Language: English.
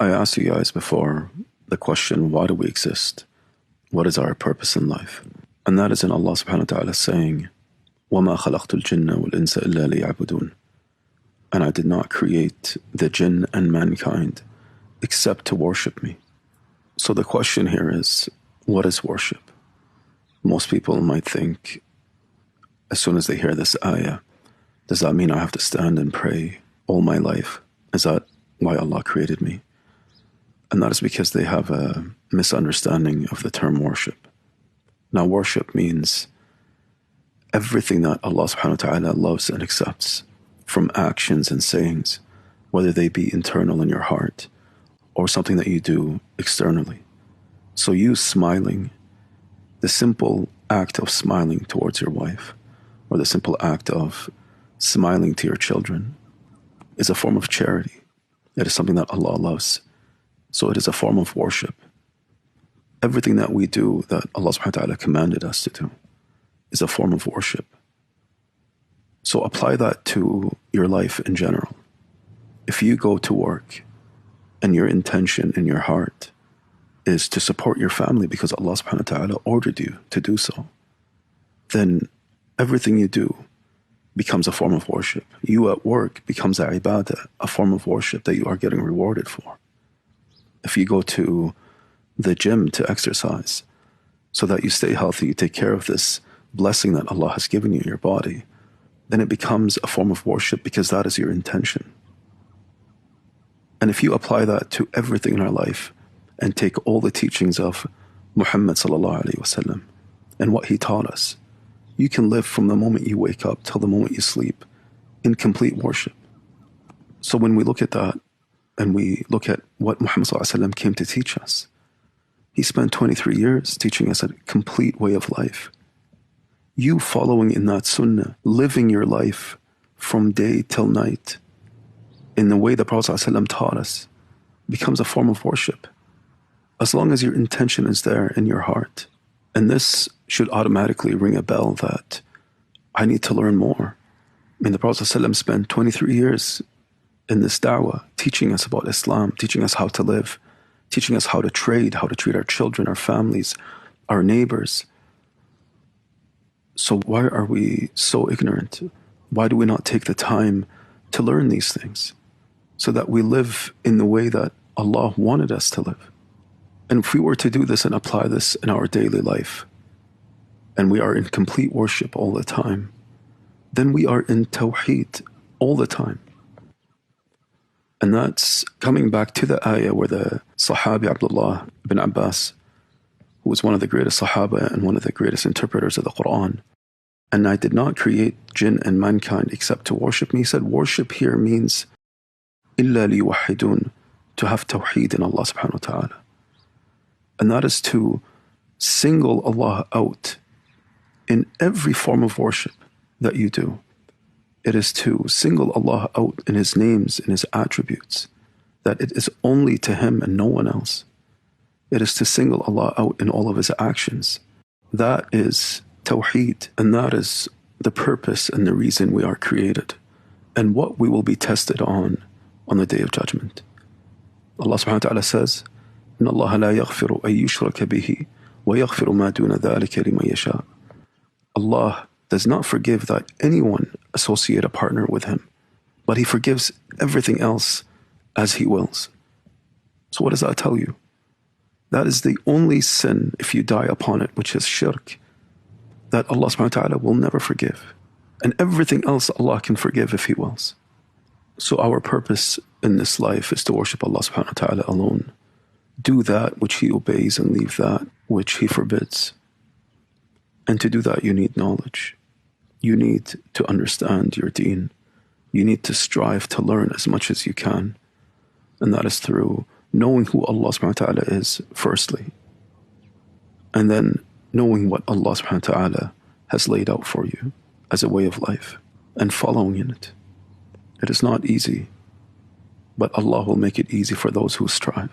I asked you guys before the question, why do we exist? What is our purpose in life? And that is in Allah subhanahu wa ta'ala saying, وَمَا خَلَقْتُ الْجِنَّ وَالْإِنسَ إِلَّا لِيَعْبُدُونَ. And I did not create the jinn and mankind except to worship me. So the question here is, what is worship? Most people might think, as soon as they hear this ayah, does that mean I have to stand and pray all my life? Is that why Allah created me? And that is because they have a misunderstanding of the term worship. Now, worship means everything that Allah subhanahu wa ta'ala loves and accepts, from actions and sayings, whether they be internal in your heart or something that you do externally. So you smiling, the simple act of smiling towards your wife, or the simple act of smiling to your children, is a form of charity. It is something that Allah loves. So it is a form of worship. Everything that we do that Allah subhanahu wa ta'ala commanded us to do is a form of worship. So apply that to your life in general. If you go to work and your intention in your heart is to support your family because Allah subhanahu wa ta'ala ordered you to do so, then everything you do becomes a form of worship. You at work becomes a ibadah, a form of worship that you are getting rewarded for. If you go to the gym to exercise so that you stay healthy, you take care of this blessing that Allah has given you in your body, then it becomes a form of worship because that is your intention. And if you apply that to everything in our life and take all the teachings of Muhammad sallallahu alaihi wasallam and what he taught us, you can live from the moment you wake up till the moment you sleep in complete worship. So when we look at that and we look at what Muhammad sallallahu alaihi wasallam came to teach us, he spent 23 years teaching us a complete way of life. You following in that sunnah, living your life from day till night in the way the Prophet ﷺ taught us, becomes a form of worship. As long as your intention is there in your heart. And this should automatically ring a bell that I need to learn more. I mean, the Prophet ﷺ spent 23 years in this da'wah, teaching us about Islam, teaching us how to live, teaching us how to trade, how to treat our children, our families, our neighbors. So why are we so ignorant? Why do we not take the time to learn these things so that we live in the way that Allah wanted us to live? And if we were to do this and apply this in our daily life, and we are in complete worship all the time, then we are in tawheed all the time. And that's coming back to the ayah where the Sahabi Abdullah ibn Abbas, who was one of the greatest Sahaba and one of the greatest interpreters of the Quran, and I did not create jinn and mankind except to worship me. He said, worship here means إِلَّا لِيُوَحِّدُونَ, to have tawheed in Allah subhanahu wa ta'ala. And that is to single Allah out in every form of worship that you do. It is to single Allah out in His names, in His attributes, that it is only to Him and no one else. It is to single Allah out in all of His actions. That is tawheed, and that is the purpose and the reason we are created, and what we will be tested on the Day of Judgment. Allah subhanahu wa ta'ala says, إِنَّ اللَّهَ لَا يَغْفِرُ أَن يُشْرَكَ بِهِ وَيَغْفِرُ مَا دُونَ ذَلِكَ لِمَن يَشَاءُ. Allah does not forgive that anyone associate a partner with Him, but He forgives everything else as He wills. So what does that tell you? That is the only sin, if you die upon it, which is shirk, that Allah subhanahu wa ta'ala will never forgive. And everything else Allah can forgive if He wills. So our purpose in this life is to worship Allah subhanahu wa ta'ala alone. Do that which He obeys and leave that which He forbids. And to do that you need knowledge. You need to understand your deen. You need to strive to learn as much as you can. And that is through knowing who Allah subhanahu wa ta'ala is firstly. And then knowing what Allah subhanahu wa ta'ala has laid out for you as a way of life and following in it. It is not easy, but Allah will make it easy for those who strive.